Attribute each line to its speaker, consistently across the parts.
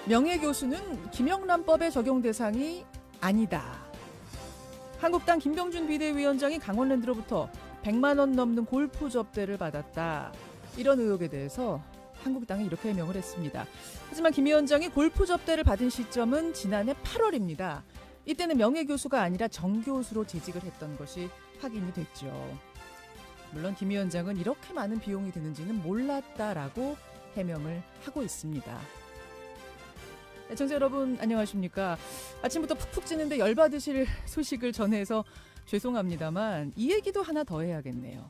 Speaker 1: 명예교수는 김영란법의 적용 대상이 아니다. 한국당 김병준 비대위원장이 강원랜드로부터 100만 원 넘는 골프 접대를 받았다. 이런 의혹에 대해서 한국당이 이렇게 해명을 했습니다. 하지만 김 위원장이 골프 접대를 받은 시점은 지난해 8월입니다. 이때는 명예교수가 아니라 정교수로 재직을 했던 것이 확인이 됐죠. 물론 김 위원장은 이렇게 많은 비용이 드는지는 몰랐다라고 해명을 하고 있습니다. 청취자 여러분 안녕하십니까. 아침부터 푹푹 찌는데 열받으실 소식을 전해서 죄송합니다만 이 얘기도 하나 더 해야겠네요.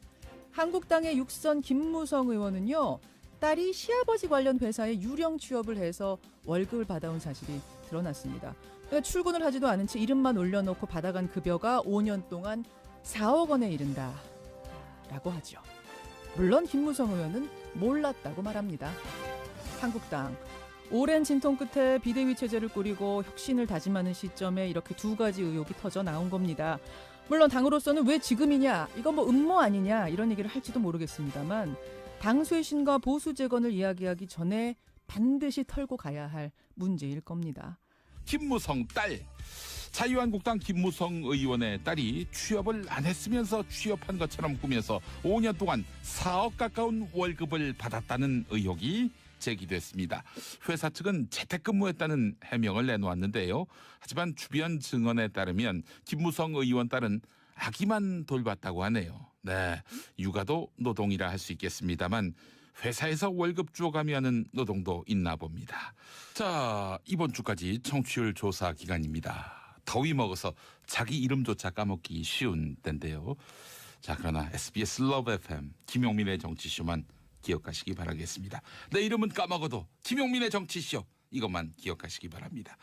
Speaker 1: 한국당의 육선 김무성 의원은요. 딸이 시아버지 관련 회사에 유령 취업을 해서 월급을 받아온 사실이 드러났습니다. 그러니까 출근을 하지도 않은 채 이름만 올려놓고 받아간 급여가 5년 동안 4억 원에 이른다 라고 하죠. 물론 김무성 의원은 몰랐다고 말합니다. 한국당 오랜 진통 끝에 비대위 체제를 꾸리고 혁신을 다짐하는 시점에 이렇게 두 가지 의혹이 터져 나온 겁니다. 물론 당으로서는 왜 지금이냐, 이건 뭐 음모 아니냐 이런 얘기를 할지도 모르겠습니다만 당 쇄신과 보수 재건을 이야기하기 전에 반드시 털고 가야 할 문제일 겁니다.
Speaker 2: 김무성 딸. 자유한국당 김무성 의원의 딸이 취업을 안 했으면서 취업한 것처럼 꾸며서 5년 동안 4억 가까운 월급을 받았다는 의혹이 제기됐습니다. 회사 측은 재택근무했다는 해명을 내놓았는데요. 하지만 주변 증언에 따르면 김무성 의원 딸은 아기만 돌봤다고 하네요. 네, 육아도 노동이라 할 수 있겠습니다만 회사에서 월급 주어가며 하는 노동도 있나 봅니다. 자, 이번 주까지 청취율 조사 기간입니다. 더위 먹어서 자기 이름조차 까먹기 쉬운 때인데요. 자, 그러나 SBS 러브 FM 김용민의 정치쇼만 기억하시기 바라겠습니다. 내 이름은 까먹어도 김용민의 정치쇼 이것만 기억하시기 바랍니다.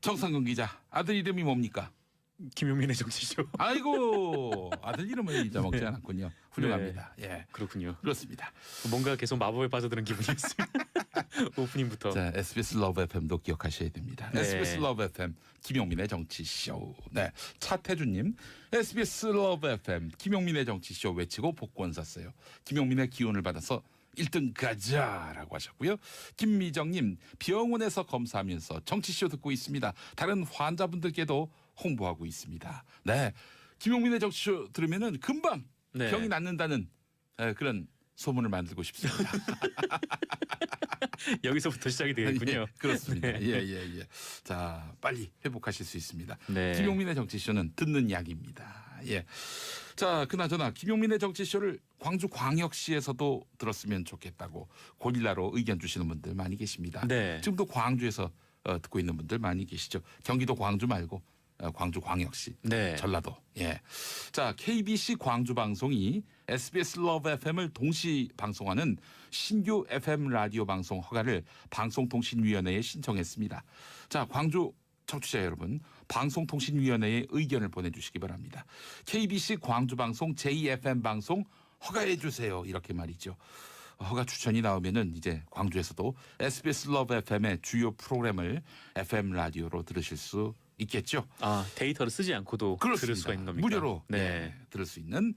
Speaker 2: 정상근 기자, 아들 이름이 뭡니까?
Speaker 3: 김용민의 정치쇼.
Speaker 2: 아이고, 아들 이름을 잊어먹지 않았군요. 훌륭합니다.
Speaker 3: 네,
Speaker 2: 예,
Speaker 3: 그렇군요.
Speaker 2: 그렇습니다.
Speaker 3: 뭔가 계속 마법에 빠져드는 기분이었어요. 오프닝부터.
Speaker 2: 자, SBS 러브 FM도 기억하셔야 됩니다.
Speaker 3: 네.
Speaker 2: SBS 러브 FM 김용민의 정치쇼. 네, 차태주님, SBS 러브 FM 김용민의 정치쇼 외치고 복권 샀어요. 김용민의 기운을 받아서 1등 가자라고 하셨고요. 김미정님, 병원에서 검사하면서 정치쇼 듣고 있습니다. 다른 환자분들께도 홍보하고 있습니다. 네, 김용민의 정치쇼 들으면은 금방
Speaker 3: 네.
Speaker 2: 병이 낫는다는 그런 소문을 만들고 싶습니다.
Speaker 3: 여기서부터 시작이 되겠군요.
Speaker 2: 예, 그렇습니다.
Speaker 3: 네.
Speaker 2: 예. 자, 빨리 회복하실 수 있습니다.
Speaker 3: 네.
Speaker 2: 김용민의 정치쇼는 듣는 약입니다. 예. 자, 그나저나 김용민의 정치쇼를 광주광역시에서도 들었으면 좋겠다고 고릴라로 의견 주시는 분들 많이 계십니다.
Speaker 3: 네.
Speaker 2: 지금도 광주에서 듣고 있는 분들 많이 계시죠. 경기도 광주 말고 광주광역시,
Speaker 3: 네.
Speaker 2: 전라도. 예. 자, KBC 광주 방송이 SBS 러브 FM을 동시 방송하는 신규 FM 라디오 방송 허가를 방송통신위원회에 신청했습니다. 자, 광주 청취자 여러분, 방송통신위원회에 의견을 보내주시기 바랍니다. KBC 광주 방송 제2FM 방송 허가해 주세요. 이렇게 말이죠. 허가 추천이 나오면은 이제 광주에서도 SBS 러브 FM의 주요 프로그램을 FM 라디오로 들으실 수 있겠죠.
Speaker 3: 아, 데이터를 쓰지 않고도
Speaker 2: 그렇습니다.
Speaker 3: 들을 수가 있는 겁니까?
Speaker 2: 무료로
Speaker 3: 네.
Speaker 2: 예, 들을 수 있는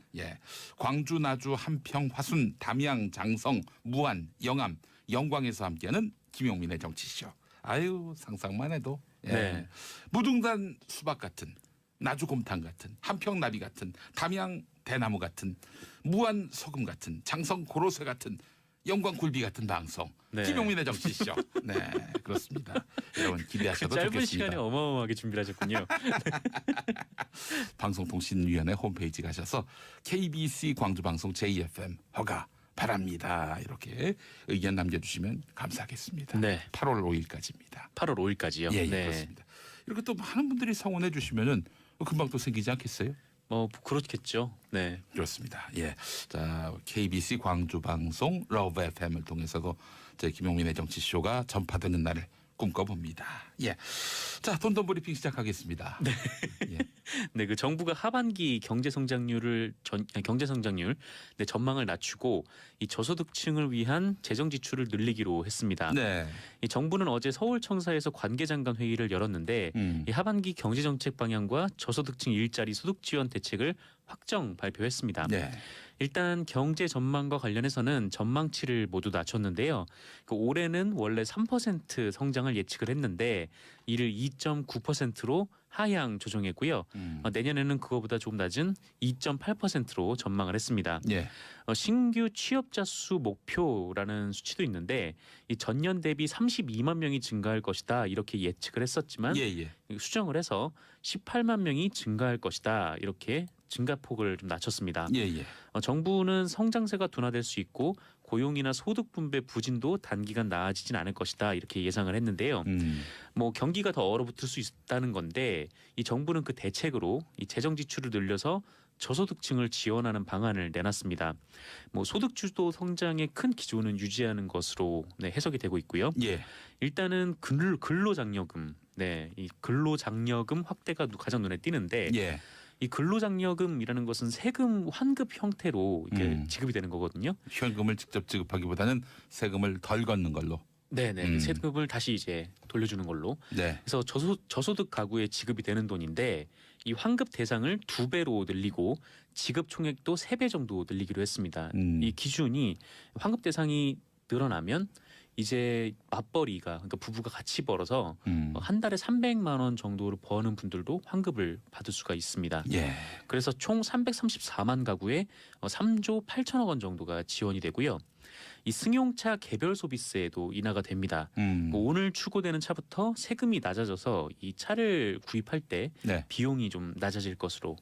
Speaker 2: 광주, 나주, 함평, 화순, 담양, 장성, 무안, 영암, 영광에서 함께하는 김용민의 정치쇼. 아유, 상상만 해도
Speaker 3: 네.
Speaker 2: 무등산 수박 같은, 나주 곰탕 같은, 함평 나비 같은, 담양 대나무 같은, 무안 소금 같은, 장성 고로쇠 같은, 영광 굴비 같은 방송.
Speaker 3: 네.
Speaker 2: 김용민의 정치쇼. 네, 그렇습니다. 여러분 기대하셔도
Speaker 3: 짧은
Speaker 2: 좋겠습니다.
Speaker 3: 시간에 어마어마하게 준비를 하셨군요.
Speaker 2: 방송통신위원회 홈페이지 가셔서 KBC 광주방송 제2FM 허가 바랍니다. 이렇게 의견 남겨주시면 감사하겠습니다.
Speaker 3: 네.
Speaker 2: 8월 5일까지입니다.
Speaker 3: 8월 5일까지요.
Speaker 2: 예,
Speaker 3: 네.
Speaker 2: 그렇습니다. 이렇게 또 많은 분들이 성원해 주시면은 금방 또 생기지 않겠어요?
Speaker 3: 그렇겠죠. 네.
Speaker 2: 그렇습니다. 예. 자, KBC 광주방송 러브 FM을 통해서도 제 김용민의 정치쇼가 전파되는 날을 꿈꿔봅니다. 예. 자, 돈돈 브리핑 시작하겠습니다.
Speaker 3: 네.
Speaker 2: 예.
Speaker 3: 네, 그 정부가 하반기 경제 성장률 전망을 낮추고 이 저소득층을 위한 재정 지출을 늘리기로 했습니다.
Speaker 2: 네.
Speaker 3: 이 정부는 어제 서울청사에서 관계장관 회의를 열었는데 이 하반기 경제 정책 방향과 저소득층 일자리 소득 지원 대책을 확정 발표했습니다.
Speaker 2: 네.
Speaker 3: 일단 경제 전망과 관련해서는 전망치를 모두 낮췄는데요. 올해는 원래 3% 성장을 예측을 했는데 이를 2.9%로 하향 조정했고요. 내년에는 그거보다 조금 낮은 2.8%로 전망을 했습니다.
Speaker 2: 예.
Speaker 3: 신규 취업자 수 목표라는 수치도 있는데 이 전년 대비 32만 명이 증가할 것이다 이렇게 예측을 했었지만
Speaker 2: 예, 예.
Speaker 3: 수정을 해서 18만 명이 증가할 것이다 이렇게 증가폭을 좀 낮췄습니다.
Speaker 2: 예, 예.
Speaker 3: 정부는 성장세가 둔화될 수 있고 고용이나 소득 분배 부진도 단기간 나아지진 않을 것이다 이렇게 예상을 했는데요. 뭐 경기가 더 얼어붙을 수 있다는 건데 이 정부는 그 대책으로 이 재정 지출을 늘려서 저소득층을 지원하는 방안을 내놨습니다. 뭐 소득 주도 성장의 큰 기조는 유지하는 것으로 해석이 되고 있고요.
Speaker 2: 예.
Speaker 3: 일단은 근로장려금, 이 근로장려금 확대가 가장 눈에 띄는데
Speaker 2: 예.
Speaker 3: 이 근로장려금이라는 것은 세금 환급 형태로 이렇게 지급이 되는 거거든요.
Speaker 2: 현금을 직접 지급하기보다는 세금을 덜 걷는 걸로.
Speaker 3: 네네. 세금을 다시 이제 돌려주는 걸로.
Speaker 2: 네.
Speaker 3: 그래서 저소득 가구에 지급이 되는 돈인데 이 환급 대상을 2배로 늘리고 지급 총액도 3배 정도 늘리기로 했습니다. 이 기준이 환급 대상이 늘어나면 이제 맞벌이가 그러니까 부부가 같이 벌어서 한 달에 300만 원 정도를 버는 분들도 환급을 받을 수가 있습니다.
Speaker 2: 예.
Speaker 3: 그래서 총 334만 가구에 3조 8천억 원 정도가 지원이 되고요. 이 승용차 개별 소비세도 인하가 됩니다. 뭐 오늘 출고되는 차부터 세금이 낮아져서 이 차를 구입할 때
Speaker 2: 네.
Speaker 3: 비용이 좀 낮아질 것으로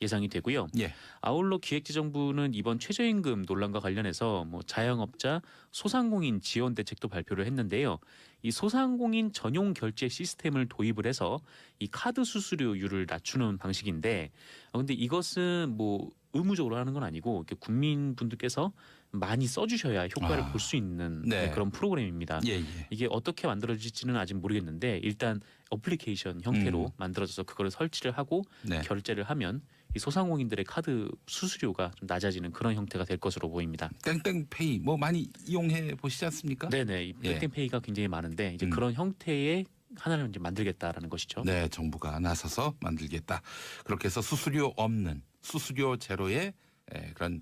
Speaker 3: 예상이 되고요.
Speaker 2: 예.
Speaker 3: 아울러 기획재정부는 이번 최저임금 논란과 관련해서 뭐 자영업자, 소상공인 지원 대책도 발표를 했는데요. 이 소상공인 전용 결제 시스템을 도입을 해서 이 카드 수수료율을 낮추는 방식인데, 근데 이것은 뭐 의무적으로 하는 건 아니고 국민분들께서 많이 써주셔야 효과를 볼 수 있는
Speaker 2: 네.
Speaker 3: 그런 프로그램입니다.
Speaker 2: 예, 예.
Speaker 3: 이게 어떻게 만들어질지는 아직 모르겠는데 일단 어플리케이션 형태로 만들어져서 그거를 설치를 하고
Speaker 2: 네.
Speaker 3: 결제를 하면 이 소상공인들의 카드 수수료가 좀 낮아지는 그런 형태가 될 것으로 보입니다.
Speaker 2: 땡땡페이 뭐 많이 이용해 보시지 않습니까?
Speaker 3: 네네. 이
Speaker 2: 예.
Speaker 3: 땡땡페이가 굉장히 많은데 이제 그런 형태의 하나를 이제 만들겠다라는 것이죠.
Speaker 2: 네, 정부가 나서서 만들겠다. 그렇게 해서 수수료 없는 수수료 제로의 그런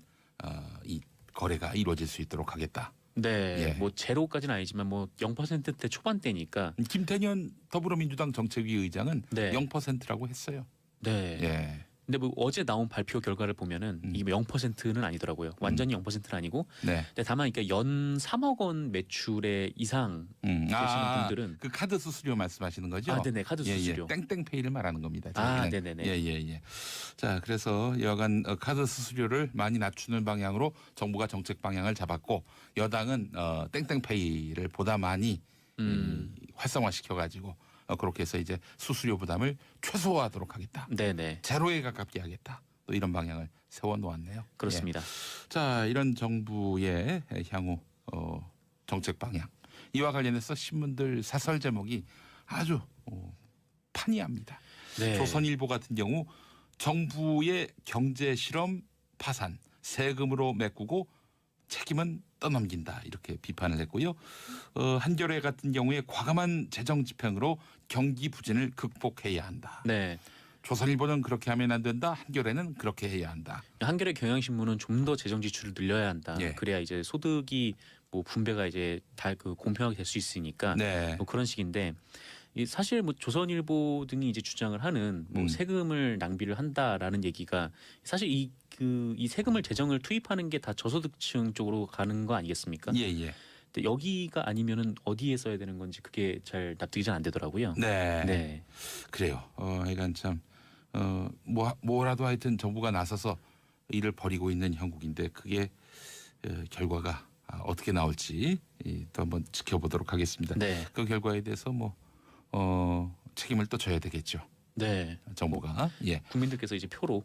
Speaker 2: 이 거래가 이루어질 수 있도록 하겠다.
Speaker 3: 네,
Speaker 2: 예.
Speaker 3: 뭐 제로까지는 아니지만 뭐 0%대 초반대니까.
Speaker 2: 김태년 더불어민주당 정책위 의장은
Speaker 3: 네.
Speaker 2: 0%라고 했어요.
Speaker 3: 네.
Speaker 2: 예.
Speaker 3: 근데 뭐 어제 나온 발표 결과를 보면은 이게 0%는 아니더라고요. 완전히 0%는 아니고.
Speaker 2: 네.
Speaker 3: 근데 다만 그러니까 연 3억 원 매출의 이상 되시는 분들은
Speaker 2: 그 카드 수수료 말씀하시는 거죠?
Speaker 3: 아, 네네. 카드 수수료.
Speaker 2: 예, 예. 땡땡페이를 말하는 겁니다.
Speaker 3: 아,
Speaker 2: 저희는.
Speaker 3: 네네네.
Speaker 2: 예. 자, 그래서 여간 카드 수수료를 많이 낮추는 방향으로 정부가 정책 방향을 잡았고 여당은 땡땡페이를 보다 많이 활성화시켜 가지고 그렇게 해서 이제 수수료 부담을 최소화하도록 하겠다.
Speaker 3: 네네.
Speaker 2: 제로에 가깝게 하겠다. 또 이런 방향을 세워 놓았네요.
Speaker 3: 그렇습니다.
Speaker 2: 예. 자, 이런 정부의 향후 정책 방향. 이와 관련해서 신문들 사설 제목이 아주 판이합니다.
Speaker 3: 네.
Speaker 2: 조선일보 같은 경우 정부의 경제 실험 파산, 세금으로 메꾸고 책임은 떠넘긴다 이렇게 비판을 했고요. 한겨레 같은 경우에 과감한 재정 집행으로 경기 부진을 극복해야 한다.
Speaker 3: 네.
Speaker 2: 조선일보는 그렇게 하면 안 된다. 한겨레는 그렇게 해야 한다.
Speaker 3: 한겨레 경향신문은 좀 더 재정 지출을 늘려야 한다.
Speaker 2: 예.
Speaker 3: 그래야 이제 소득이 뭐 분배가 이제 다 그 공평하게 될 수 있으니까
Speaker 2: 네.
Speaker 3: 뭐 그런 식인데 이 사실 뭐 조선일보 등이 이제 주장을 하는 뭐 세금을 낭비를 한다라는 얘기가 사실 이 세금을 재정을 투입하는 게 다 저소득층 쪽으로 가는 거 아니겠습니까?
Speaker 2: 예.
Speaker 3: 근데 여기가 아니면은 어디에 써야 되는 건지 그게 잘 납득이 잘 안 되더라고요.
Speaker 2: 네.
Speaker 3: 네.
Speaker 2: 그래요. 하여간 참 뭐라도 하여튼 정부가 나서서 일을 벌이고 있는 형국인데 그게 결과가 어떻게 나올지 또 한번 지켜보도록 하겠습니다.
Speaker 3: 네.
Speaker 2: 그 결과에 대해서 뭐 책임을 또 져야 되겠죠.
Speaker 3: 네.
Speaker 2: 정부가. 예.
Speaker 3: 국민들께서 이제 표로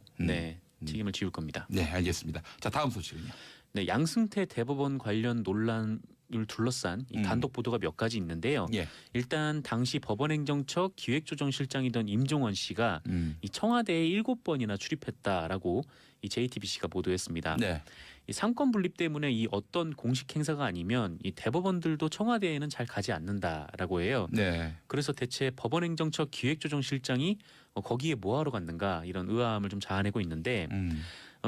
Speaker 3: 책임을 지울 겁니다.
Speaker 2: 네, 알겠습니다. 자, 다음 소식은요.
Speaker 3: 네, 양승태 대법원 관련 논란을 둘러싼 이 단독 보도가 몇 가지 있는데요.
Speaker 2: 예.
Speaker 3: 일단 당시 법원행정처 기획조정실장이던 임종원 씨가 이 청와대에 7번이나 출입했다라고 이 JTBC가 보도했습니다.
Speaker 2: 네.
Speaker 3: 이 상권 분립 때문에 이 어떤 공식 행사가 아니면 이 대법원들도 청와대에는 잘 가지 않는다라고 해요.
Speaker 2: 네.
Speaker 3: 그래서 대체 법원행정처 기획조정실장이 거기에 뭐하러 갔는가 이런 의아함을 좀 자아내고 있는데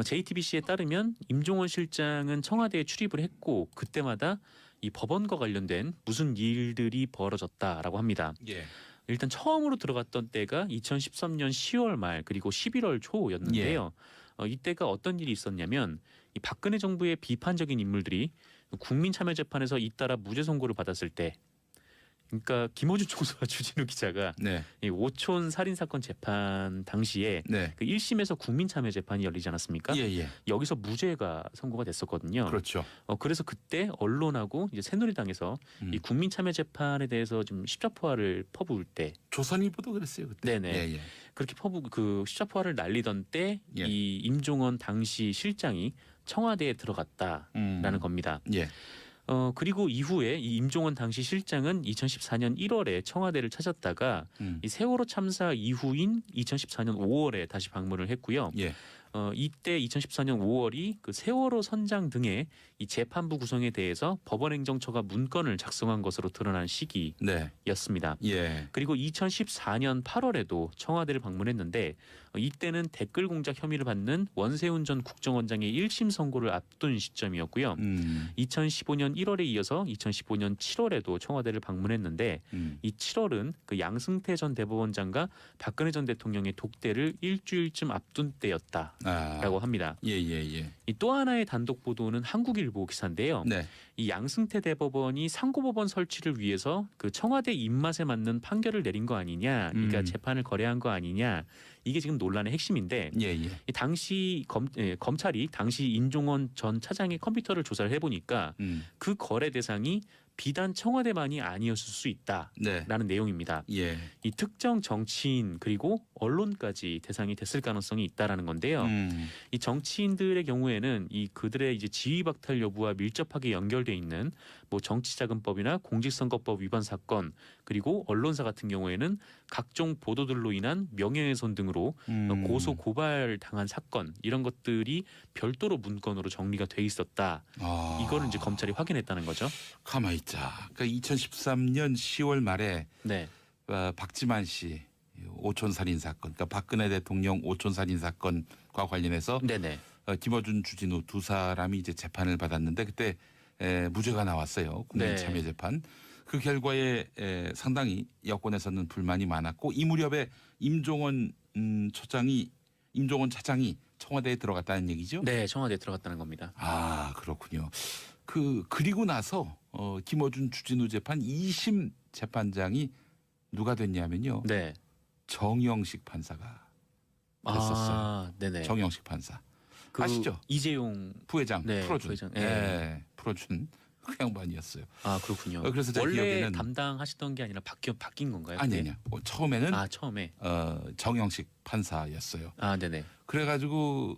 Speaker 3: JTBC에 따르면 임종원 실장은 청와대에 출입을 했고 그때마다 이 법원과 관련된 무슨 일들이 벌어졌다라고 합니다.
Speaker 2: 예.
Speaker 3: 일단 처음으로 들어갔던 때가 2013년 10월 말 그리고 11월 초였는데요. 이때가 어떤 일이 있었냐면 이 박근혜 정부의 비판적인 인물들이 국민참여재판에서 잇따라 무죄 선고를 받았을 때, 그러니까 김어준 총수와 주진우 기자가
Speaker 2: 네.
Speaker 3: 이 오촌 살인 사건 재판 당시에
Speaker 2: 네.
Speaker 3: 그 1심에서 국민참여 재판이 열리지 않았습니까?
Speaker 2: 예.
Speaker 3: 여기서 무죄가 선고가 됐었거든요.
Speaker 2: 그렇죠.
Speaker 3: 그래서 그때 언론하고 이제 새누리당에서 이 국민참여 재판에 대해서 좀 십자포화를 퍼부을 때,
Speaker 2: 조선일보도 그랬어요 그때.
Speaker 3: 네네.
Speaker 2: 예.
Speaker 3: 그렇게 그 십자포화를 날리던 때 이
Speaker 2: 예.
Speaker 3: 임종원 당시 실장이 청와대에 들어갔다라는 겁니다.
Speaker 2: 예.
Speaker 3: 그리고 이후에 이 임종원 당시 실장은 2014년 1월에 청와대를 찾았다가 이 세월호 참사 이후인 2014년 5월에 다시 방문을 했고요.
Speaker 2: 예.
Speaker 3: 이때 2014년 5월이 그 세월호 선장 등의 이 재판부 구성에 대해서 법원행정처가 문건을 작성한 것으로 드러난 시기였습니다.
Speaker 2: 네. 예.
Speaker 3: 그리고 2014년 8월에도 청와대를 방문했는데 이때는 댓글 공작 혐의를 받는 원세훈 전 국정원장의 1심 선고를 앞둔 시점이었고요. 2015년 1월에 이어서 2015년 7월에도 청와대를 방문했는데 이 7월은 그 양승태 전 대법원장과 박근혜 전 대통령의 독대를 일주일쯤 앞둔 때였다라고 합니다.
Speaker 2: 예.
Speaker 3: 이 또 하나의 단독 보도는 한국일보 기사인데요.
Speaker 2: 네.
Speaker 3: 이 양승태 대법원이 상고법원 설치를 위해서 그 청와대 입맛에 맞는 판결을 내린 거 아니냐, 그러니까 재판을 거래한 거 아니냐, 이게 지금 논란의 핵심인데
Speaker 2: 예.
Speaker 3: 이 당시 검찰이 당시 임종원 전 차장의 컴퓨터를 조사를 해보니까 그 거래 대상이 비단 청와대만이 아니었을 수 있다라는
Speaker 2: 네.
Speaker 3: 내용입니다.
Speaker 2: 예.
Speaker 3: 이 특정 정치인 그리고 언론까지 대상이 됐을 가능성이 있다라는 건데요. 이 정치인들의 경우에는 이 그들의 이제 지위 박탈 여부와 밀접하게 연결돼 있는 뭐 정치자금법이나 공직선거법 위반 사건, 그리고 언론사 같은 경우에는 각종 보도들로 인한 명예훼손 등으로 고소 고발 당한 사건, 이런 것들이 별도로 문건으로 정리가 돼 있었다. 이거를 이제 검찰이 확인했다는 거죠.
Speaker 2: 가만히 있자. 그러니까 2013년 10월 말에
Speaker 3: 네.
Speaker 2: 박지만 씨 오촌 살인 사건, 그러니까 박근혜 대통령 오촌 살인 사건과 관련해서
Speaker 3: 네네.
Speaker 2: 김어준, 주진우 두 사람이 이제 재판을 받았는데 그때 무죄가 나왔어요. 국민참여재판. 그 결과에 상당히 여권에서는 불만이 많았고 이 무렵에 임종원 차장이 청와대에 들어갔다는 얘기죠?
Speaker 3: 네, 청와대에 들어갔다는 겁니다.
Speaker 2: 아, 그렇군요. 그리고 나서 김어준, 주진우 재판 2심 재판장이 누가 됐냐면요.
Speaker 3: 네.
Speaker 2: 정영식 판사가 됐었어요.
Speaker 3: 네네.
Speaker 2: 정영식 판사.
Speaker 3: 그
Speaker 2: 아시죠?
Speaker 3: 이재용
Speaker 2: 부회장
Speaker 3: 네,
Speaker 2: 풀어준.
Speaker 3: 부회장.
Speaker 2: 네. 풀어준 그 양반이었어요.
Speaker 3: 아, 그렇군요.
Speaker 2: 그래서 제
Speaker 3: 원래
Speaker 2: 기억에는
Speaker 3: 담당하시던 게 아니라 바뀐 건가요?
Speaker 2: 아니요. 처음에는
Speaker 3: 처음에.
Speaker 2: 정영식 판사였어요.
Speaker 3: 네네.
Speaker 2: 그래가지고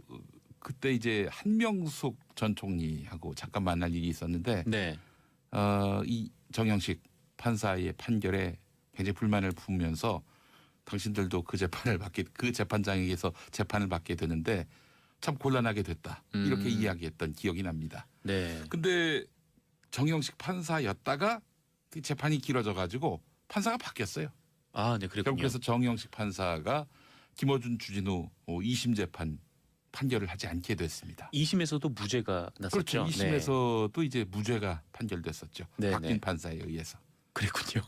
Speaker 2: 그때 이제 한명숙 전 총리하고 잠깐 만날 일이 있었는데
Speaker 3: 네.
Speaker 2: 이 정영식 판사의 판결에 굉장히 불만을 품으면서 당신들도 그 재판장에게서 재판을 받게 되는데 참 곤란하게 됐다. 이렇게 이야기했던 기억이 납니다.
Speaker 3: 네.
Speaker 2: 근데 정영식 판사였다가 재판이 길어져 가지고 판사가 바뀌었어요.
Speaker 3: 네, 그랬군요.
Speaker 2: 그래서 정영식 판사가 김어준, 주진우 2심 재판 판결을 하지 않게 됐습니다.
Speaker 3: 2심에서도 무죄가 났었죠.
Speaker 2: 그렇죠. 2심에서도 이제 무죄가 판결됐었죠.
Speaker 3: 네,
Speaker 2: 바뀐 판사에 의해서.
Speaker 3: 그랬군요.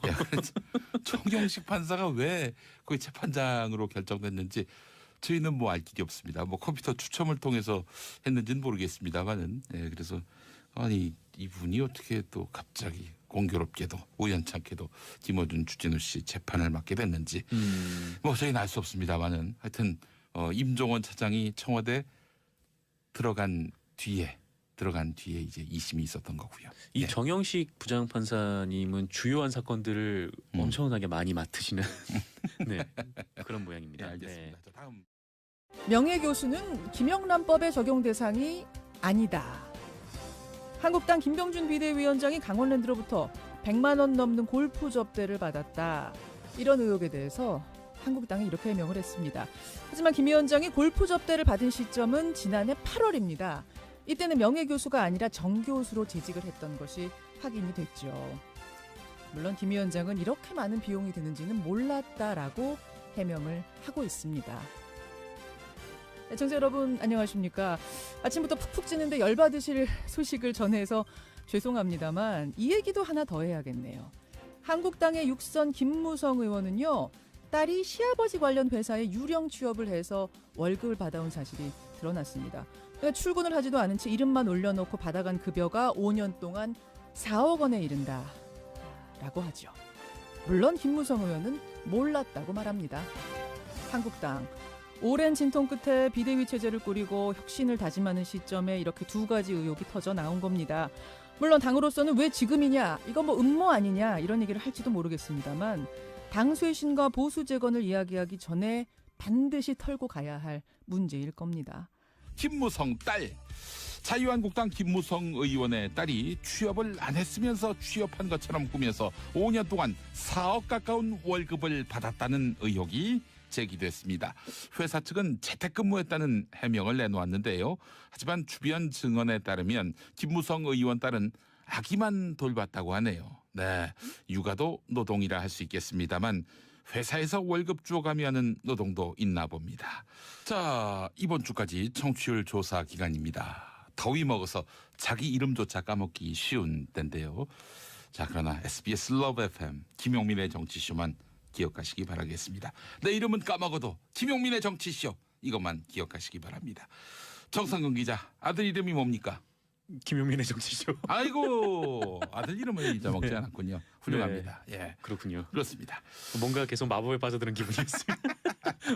Speaker 2: 정영식 판사가 왜 거기 재판장으로 결정됐는지 저희는 뭐 알 길이 없습니다. 뭐 컴퓨터 추첨을 통해서 했는지는 모르겠습니다만은 그래서 아니 이분이 어떻게 또 갑자기 공교롭게도 우연찮게도 김어준, 주진우 씨 재판을 맡게 됐는지 뭐 저희는 알 수 없습니다만은 하여튼 임종원 차장이 청와대 들어간 뒤에 이제 2심이 있었던 거고요.
Speaker 3: 이 정영식 부장판사님은 주요한 사건들을 엄청나게 많이 맡으시는 네, 그런 모양입니다.
Speaker 2: 네, 알겠습니다. 자, 다음.
Speaker 1: 명예교수는 김영란법의 적용 대상이 아니다. 한국당 김병준 비대위원장이 강원랜드로부터 100만 원 넘는 골프 접대를 받았다. 이런 의혹에 대해서 한국당이 이렇게 해명을 했습니다. 하지만 김 위원장이 골프 접대를 받은 시점은 지난해 8월입니다. 이때는 명예교수가 아니라 정교수로 재직을 했던 것이 확인이 됐죠. 물론 김 위원장은 이렇게 많은 비용이 드는지는 몰랐다라고 해명을 하고 있습니다. 청취자 여러분 안녕하십니까? 아침부터 푹푹 찌는데 열받으실 소식을 전해서 죄송합니다만 이 얘기도 하나 더 해야겠네요. 한국당의 육선 김무성 의원은요. 딸이 시아버지 관련 회사에 유령 취업을 해서 월급을 받아온 사실이 드러났습니다. 그러니까 출근을 하지도 않은 채 이름만 올려놓고 받아간 급여가 5년 동안 4억 원에 이른다라고 하죠. 물론 김무성 의원은 몰랐다고 말합니다. 한국당 오랜 진통 끝에 비대위 체제를 꾸리고 혁신을 다짐하는 시점에 이렇게 두 가지 의혹이 터져 나온 겁니다. 물론 당으로서는 왜 지금이냐, 이거 뭐 음모 아니냐 이런 얘기를 할지도 모르겠습니다만 당 쇄신과 보수 재건을 이야기하기 전에 반드시 털고 가야 할 문제일 겁니다.
Speaker 2: 김무성 딸. 자유한국당 김무성 의원의 딸이 취업을 안 했으면서 취업한 것처럼 꾸며서 5년 동안 4억 가까운 월급을 받았다는 의혹이 제기됐습니다. 회사 측은 재택근무했다는 해명을 내놓았는데요. 하지만 주변 증언에 따르면 김무성 의원 딸은 아기만 돌봤다고 하네요. 네, 육아도 노동이라 할 수 있겠습니다만 회사에서 월급 주어가며 하는 노동도 있나 봅니다. 자, 이번 주까지 청취율 조사 기간입니다. 더위 먹어서 자기 이름조차 까먹기 쉬운 때인데요. 자, 그러나 SBS 러브 FM 김용민의 정치쇼만 기억하시기 바라겠습니다. 내 이름은 까먹어도 김용민의 정치쇼 이것만 기억하시기 바랍니다. 정상근 기자, 아들 이름이 뭡니까?
Speaker 3: 김용민의 정치쇼.
Speaker 2: 아이고, 아들 이름을 잊어먹지 않았군요. 훌륭합니다.
Speaker 3: 네,
Speaker 2: 예,
Speaker 3: 그렇군요.
Speaker 2: 그렇습니다.
Speaker 3: 뭔가 계속 마법에 빠져드는 기분이었어요.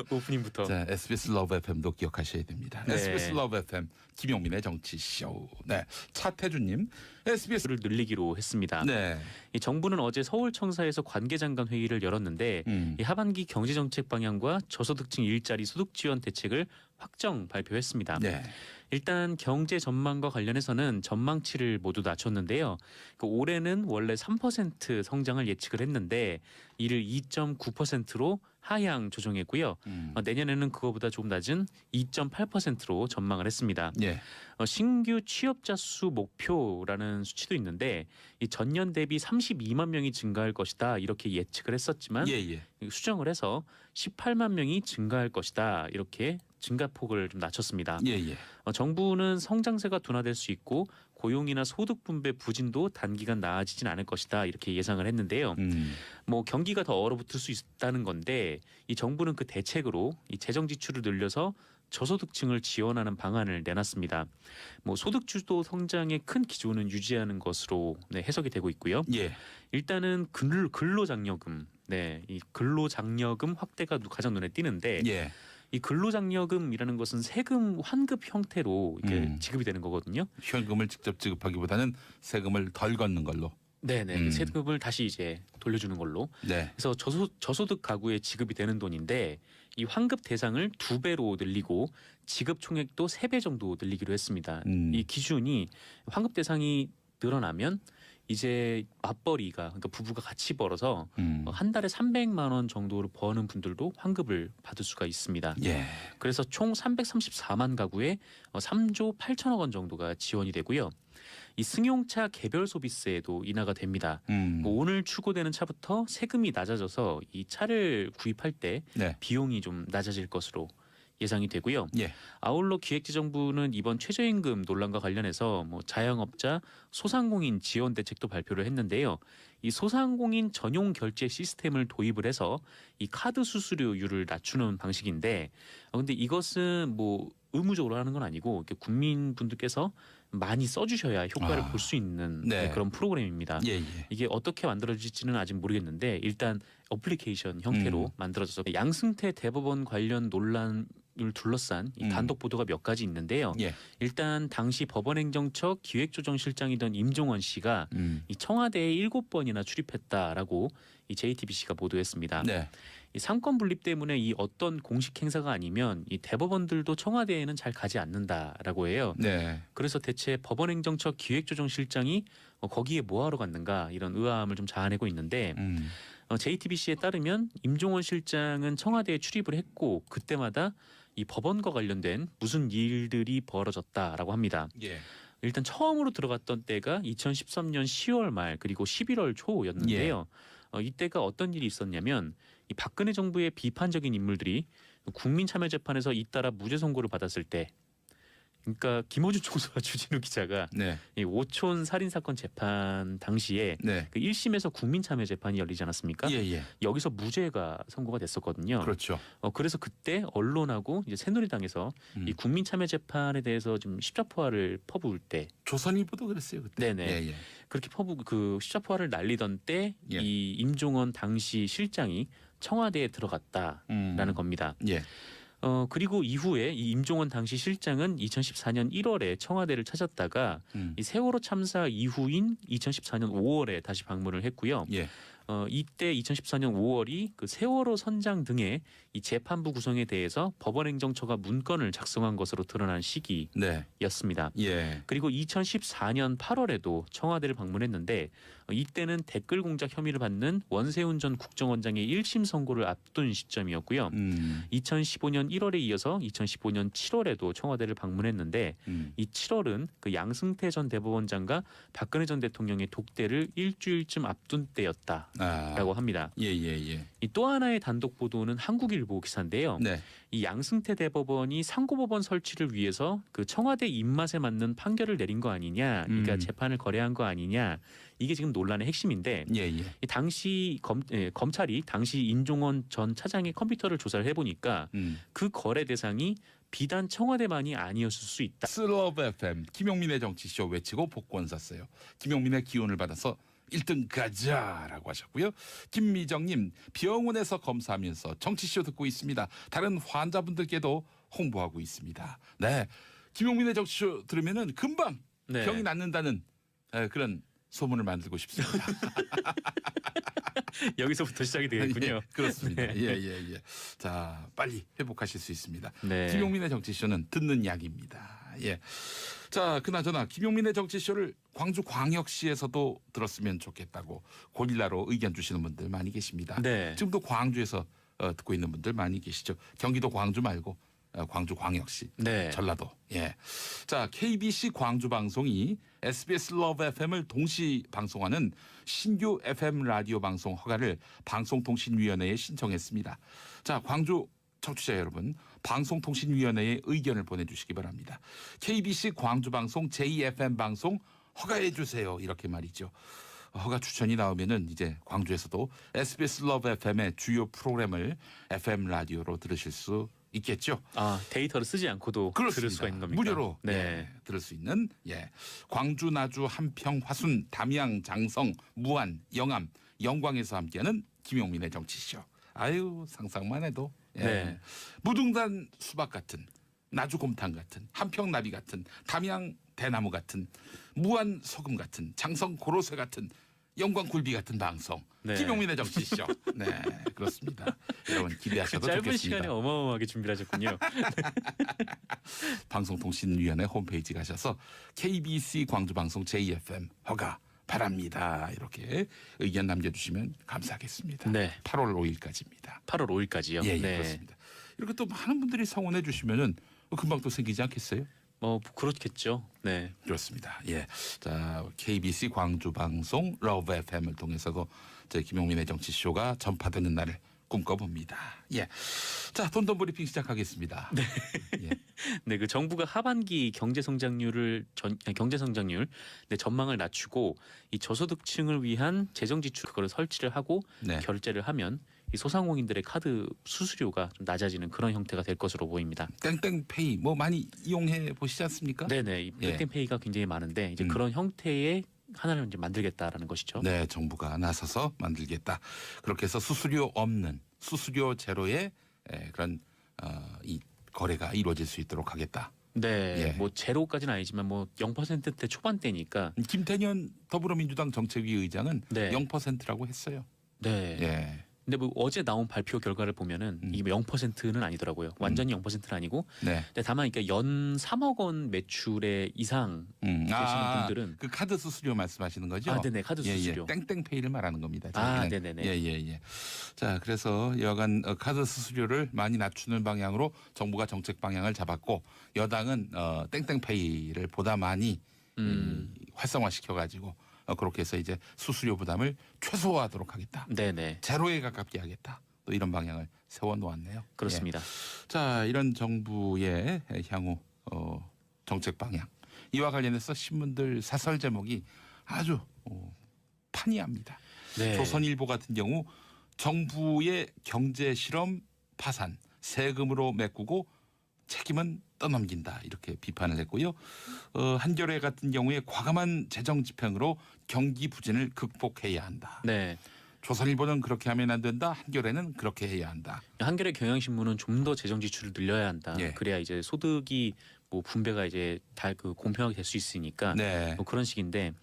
Speaker 3: 오프닝부터.
Speaker 2: 자, SBS 러브 FM도 기억하셔야 됩니다.
Speaker 3: 네.
Speaker 2: SBS 러브 FM 김용민의 정치쇼. 네, 차태주님, SBS를
Speaker 3: 를 늘리기로 했습니다.
Speaker 2: 네,
Speaker 3: 이 정부는 어제 서울청사에서 관계장관 회의를 열었는데 이 하반기 경제정책 방향과 저소득층 일자리 소득 지원 대책을 확정 발표했습니다.
Speaker 2: 네,
Speaker 3: 일단 경제 전망과 관련해서는 전망치를 모두 낮췄는데요. 올해는 원래 3% 성장을 예측을 했는데 이를 2.9%로 하향 조정했고요. 내년에는 그거보다 조금 낮은 2.8%로 전망을 했습니다.
Speaker 2: 예,
Speaker 3: 신규 취업자 수 목표라는 수치도 있는데 이 전년 대비 32만 명이 증가할 것이다 이렇게 예측을 했었지만
Speaker 2: 예, 예.
Speaker 3: 수정을 해서 18만 명이 증가할 것이다 이렇게 증가폭을 좀 낮췄습니다.
Speaker 2: 예, 예.
Speaker 3: 정부는 성장세가 둔화될 수 있고 고용이나 소득 분배 부진도 단기간 나아지진 않을 것이다 이렇게 예상을 했는데요. 뭐 경기가 더 얼어붙을 수 있다는 건데 이 정부는 그 대책으로 이 재정 지출을 늘려서 저소득층을 지원하는 방안을 내놨습니다. 뭐 소득 주도 성장의 큰 기조는 유지하는 것으로 해석이 되고 있고요.
Speaker 2: 예.
Speaker 3: 일단은 근로장려금, 이 근로장려금 확대가 가장 눈에 띄는데
Speaker 2: 예.
Speaker 3: 이 근로장려금이라는 것은 세금 환급 형태로 이렇게 지급이 되는 거거든요.
Speaker 2: 현금을 직접 지급하기보다는 세금을 덜 걷는 걸로.
Speaker 3: 네네. 세금을 다시 이제 돌려주는 걸로.
Speaker 2: 네.
Speaker 3: 그래서 저소득 가구에 지급이 되는 돈인데 이 환급 대상을 2배로 늘리고 지급 총액도 3배 정도 늘리기로 했습니다. 이 기준이 환급 대상이 늘어나면 이제 맞벌이가 그러니까 부부가 같이 벌어서 한 달에 300만 원 정도를 버는 분들도 환급을 받을 수가 있습니다.
Speaker 2: 예.
Speaker 3: 그래서 총 334만 가구에 3조 8천억 원 정도가 지원이 되고요. 이 승용차 개별 소비세도 인하가 됩니다. 오늘 출고되는 차부터 세금이 낮아져서 이 차를 구입할 때
Speaker 2: 네.
Speaker 3: 비용이 좀 낮아질 것으로 예상이 되고요.
Speaker 2: 예.
Speaker 3: 아울러 기획재정부는 이번 최저임금 논란과 관련해서 뭐 자영업자, 소상공인 지원 대책도 발표를 했는데요. 이 소상공인 전용 결제 시스템을 도입을 해서 이 카드 수수료율을 낮추는 방식인데, 근데 이것은 뭐 의무적으로 하는 건 아니고 이렇게 국민분들께서 많이 써주셔야 효과를 볼 수 있는
Speaker 2: 네.
Speaker 3: 그런 프로그램입니다.
Speaker 2: 예, 예.
Speaker 3: 이게 어떻게 만들어질지는 아직 모르겠는데 일단 어플리케이션 형태로 만들어져서 양승태 대법원 관련 논란을 둘러싼 이 단독 보도가 몇 가지 있는데요.
Speaker 2: 예.
Speaker 3: 일단 당시 법원행정처 기획조정실장이던 임종원 씨가 이 청와대에 7번이나 출입했다라고 이 JTBC가 보도했습니다.
Speaker 2: 네.
Speaker 3: 이 상권 분립 때문에 이 어떤 공식 행사가 아니면 이 대법원들도 청와대에는 잘 가지 않는다라고 해요.
Speaker 2: 네.
Speaker 3: 그래서 대체 법원행정처 기획조정실장이 거기에 뭐하러 갔는가 이런 의아함을 좀 자아내고 있는데 JTBC에 따르면 임종원 실장은 청와대에 출입을 했고 그때마다 이 법원과 관련된 무슨 일들이 벌어졌다라고 합니다.
Speaker 2: 예.
Speaker 3: 일단 처음으로 들어갔던 때가 2013년 10월 말 그리고 11월 초였는데요. 이때가 어떤 일이 있었냐면 이 박근혜 정부의 비판적인 인물들이 국민참여재판에서 잇따라 무죄 선고를 받았을 때, 그러니까 김어준 총수와 주진우 기자가
Speaker 2: 네.
Speaker 3: 이 오촌 살인 사건 재판 당시에
Speaker 2: 네.
Speaker 3: 그 1심에서 국민참여재판이 열리지 않았습니까?
Speaker 2: 예, 예.
Speaker 3: 여기서 무죄가 선고가 됐었거든요.
Speaker 2: 그렇죠.
Speaker 3: 그래서 그때 언론하고 이제 새누리당에서 이 국민참여재판에 대해서 좀 십자포화를 퍼부을 때,
Speaker 2: 조선일보도 그랬어요 그때.
Speaker 3: 네네.
Speaker 2: 예, 예.
Speaker 3: 그렇게 그 십자포화를 날리던 때 이
Speaker 2: 예.
Speaker 3: 임종원 당시 실장이 청와대에 들어갔다라는 겁니다.
Speaker 2: 예.
Speaker 3: 그리고 이후에 이 임종원 당시 실장은 2014년 1월에 청와대를 찾았다가 이 세월호 참사 이후인 2014년 5월에 다시 방문을 했고요.
Speaker 2: 예.
Speaker 3: 이때 2014년 5월이 그 세월호 선장 등의 이 재판부 구성에 대해서 법원행정처가 문건을 작성한 것으로 드러난 시기였습니다.
Speaker 2: 네. 예.
Speaker 3: 그리고 2014년 8월에도 청와대를 방문했는데 이때는 댓글 공작 혐의를 받는 원세훈 전 국정원장의 1심 선고를 앞둔 시점이었고요. 2015년 1월에 이어서 2015년 7월에도 청와대를 방문했는데 이 7월은 그 양승태 전 대법원장과 박근혜 전 대통령의 독대를 일주일쯤 앞둔 때였다라고 합니다.
Speaker 2: 예, 예, 예.
Speaker 3: 이 또 하나의 단독 보도는 한국일보 기사인데요.
Speaker 2: 네.
Speaker 3: 이 양승태 대법원이 상고법원 설치를 위해서 그 청와대 입맛에 맞는 판결을 내린 거 아니냐, 그러니까 재판을 거래한 거 아니냐, 이게 지금 논란의 핵심인데,
Speaker 2: 예, 예.
Speaker 3: 이 당시 검찰이 당시 인종원 전 차장의 컴퓨터를 조사를 해보니까 그 거래 대상이 비단 청와대만이 아니었을 수 있다.
Speaker 2: 슬러브 FM 김용민의 정치쇼 외치고 복권 샀어요. 김용민의 기운을 받아서 1등 가자라고 하셨고요. 김미정님, 병원에서 검사하면서 정치쇼 듣고 있습니다. 다른 환자분들께도 홍보하고 있습니다. 네, 김용민의 정치쇼 들으면은 금방
Speaker 3: 네.
Speaker 2: 병이 낫는다는 그런 소문을 만들고 싶습니다.
Speaker 3: 여기서부터 시작이 되겠군요.
Speaker 2: 예, 그렇습니다.
Speaker 3: 네.
Speaker 2: 예, 예, 예. 자, 빨리 회복하실 수 있습니다.
Speaker 3: 네.
Speaker 2: 김용민의 정치쇼는 듣는 약입니다. 예. 자, 그나저나 김용민의 정치쇼를 광주광역시에서도 들었으면 좋겠다고 고릴라로 의견 주시는 분들 많이 계십니다.
Speaker 3: 네.
Speaker 2: 지금도 광주에서 듣고 있는 분들 많이 계시죠. 경기도 광주 말고 광주광역시,
Speaker 3: 네.
Speaker 2: 전라도. 예. 자, KBC 광주 방송이 SBS 러브 FM을 동시 방송하는 신규 FM 라디오 방송 허가를 방송통신위원회에 신청했습니다. 자, 광주 청취자 여러분, 방송통신위원회에 의견을 보내주시기 바랍니다. KBC 광주방송 제2FM 방송 허가해 주세요. 이렇게 말이죠. 허가 추천이 나오면은 이제 광주에서도 SBS 러브 FM의 주요 프로그램을 FM 라디오로 들으실 수 있겠죠.
Speaker 3: 아, 데이터를 쓰지 않고도
Speaker 2: 그렇습니다.
Speaker 3: 들을 수가 있는 겁니까?
Speaker 2: 무료로
Speaker 3: 네.
Speaker 2: 예, 들을 수 있는 광주, 나주, 한평, 화순, 담양, 장성, 무안, 영암, 영광에서 함께하는 김용민의 정치쇼. 아유, 상상만 해도
Speaker 3: 네.
Speaker 2: 무등산 수박 같은, 나주 곰탕 같은, 한평 나비 같은, 담양 대나무 같은, 무안 소금 같은, 장성 고로쇠 같은, 영광 굴비 같은 방송.
Speaker 3: 네.
Speaker 2: 김용민의 정치쇼. 네, 그렇습니다. 여러분
Speaker 3: 그
Speaker 2: 기대하셔도
Speaker 3: 짧은
Speaker 2: 좋겠습니다.
Speaker 3: 시간에 어마어마하게 준비를 하셨군요.
Speaker 2: 방송통신위원회 홈페이지 가셔서 KBC 광주방송 제2FM 허가 바랍니다. 이렇게 의견 남겨주시면 감사하겠습니다.
Speaker 3: 네.
Speaker 2: 8월 5일까지입니다.
Speaker 3: 8월 5일까지요.
Speaker 2: 예, 예,
Speaker 3: 네.
Speaker 2: 그렇습니다. 이렇게 또 많은 분들이 성원해 주시면은 금방 또 생기지 않겠어요?
Speaker 3: 그렇겠죠. 네.
Speaker 2: 그렇습니다. 예. 자, KBC 광주방송 러브 FM을 통해서도 저희 김용민의 정치쇼가 전파되는 날을 꿈꿔봅니다. 예. 자, 돈돈 브리핑 시작하겠습니다. 네. 예.
Speaker 3: 네, 그 정부가 하반기 경제 성장률 전망을 낮추고 이 저소득층을 위한 재정 지출 그거를 설치를 하고
Speaker 2: 네.
Speaker 3: 결제를 하면 이 소상공인들의 카드 수수료가 좀 낮아지는 그런 형태가 될 것으로 보입니다.
Speaker 2: 땡땡페이 뭐 많이 이용해 보시지 않습니까?
Speaker 3: 네네, 이
Speaker 2: 예.
Speaker 3: 땡땡페이가 굉장히 많은데 이제 그런 형태의 하나를 이제 만들겠다라는 것이죠.
Speaker 2: 네, 정부가 나서서 만들겠다. 그렇게 해서 수수료 없는 수수료 제로의 그런 이 거래가 이루어질 수 있도록 하겠다.
Speaker 3: 네,
Speaker 2: 예.
Speaker 3: 뭐 제로까지는 아니지만 뭐 0%대 초반대니까.
Speaker 2: 김태년 더불어민주당 정책위 의장은
Speaker 3: 네.
Speaker 2: 0%라고 했어요.
Speaker 3: 네.
Speaker 2: 예.
Speaker 3: 근데 뭐 어제 나온 발표 결과를 보면은 이게 0%는 아니더라고요. 완전히 0%는 아니고.
Speaker 2: 네.
Speaker 3: 근데 다만 그러니까 연 3억 원 매출의 이상 되시는 분들은
Speaker 2: 그 카드 수수료 말씀하시는 거죠?
Speaker 3: 아, 네네, 카드 수수료.
Speaker 2: 땡땡페이를 말하는 겁니다.
Speaker 3: 아,
Speaker 2: 저희는.
Speaker 3: 네네네.
Speaker 2: 예. 자, 그래서 여간 카드 수수료를 많이 낮추는 방향으로 정부가 정책 방향을 잡았고 여당은 땡땡페이를 보다 많이 활성화시켜가지고 그렇게 해서 이제 수수료 부담을 최소화하도록 하겠다.
Speaker 3: 네네.
Speaker 2: 제로에 가깝게 하겠다. 또 이런 방향을 세워 놓았네요.
Speaker 3: 그렇습니다.
Speaker 2: 자, 이런 정부의 향후 정책 방향 이와 관련해서 신문들 사설 제목이 아주 판이합니다.
Speaker 3: 네.
Speaker 2: 조선일보 같은 경우 정부의 경제 실험 파산 세금으로 메꾸고 책임은 떠넘긴다 이렇게 비판을 했고요. 한겨레 같은 경우에 과감한 재정 집행으로 경기 부진을 극복해야 한다.
Speaker 3: 네.
Speaker 2: 조선일보는 그렇게 하면 안 된다. 한겨레는 그렇게 해야 한다.
Speaker 3: 한겨레 경향신문은 좀 더 재정 지출을 늘려야 한다.
Speaker 2: 예.
Speaker 3: 그래야 이제 소득이 뭐 분배가 이제 다 그 공평하게 될 수 있으니까
Speaker 2: 네.
Speaker 3: 뭐 그런 식인데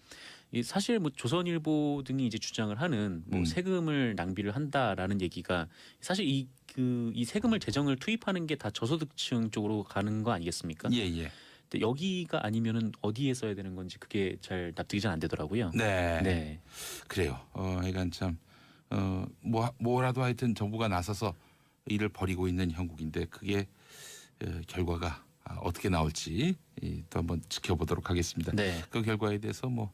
Speaker 3: 사실 뭐 조선일보 등이 이제 주장을 하는 뭐 세금을 낭비를 한다라는 얘기가 사실 이 세금을 재정을 투입하는 게 다 저소득층 쪽으로 가는 거 아니겠습니까?
Speaker 2: 예, 예.
Speaker 3: 근데 여기가 아니면은 어디에 써야 되는 건지 그게 잘 납득이 잘 안 되더라고요.
Speaker 2: 네.
Speaker 3: 네.
Speaker 2: 그래요. 그러니까 참 뭐라도 하여튼 정부가 나서서 일을 벌이고 있는 형국인데 그게 결과가 어떻게 나올지 또 한번 지켜보도록 하겠습니다.
Speaker 3: 네.
Speaker 2: 그 결과에 대해서 뭐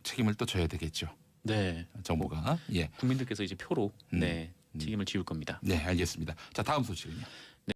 Speaker 2: 책임을 또 져야 되겠죠.
Speaker 3: 네.
Speaker 2: 정부가. 예.
Speaker 3: 국민들께서 이제 표로 네, 책임을 지울 겁니다.
Speaker 2: 네, 알겠습니다. 자, 다음 소식은요.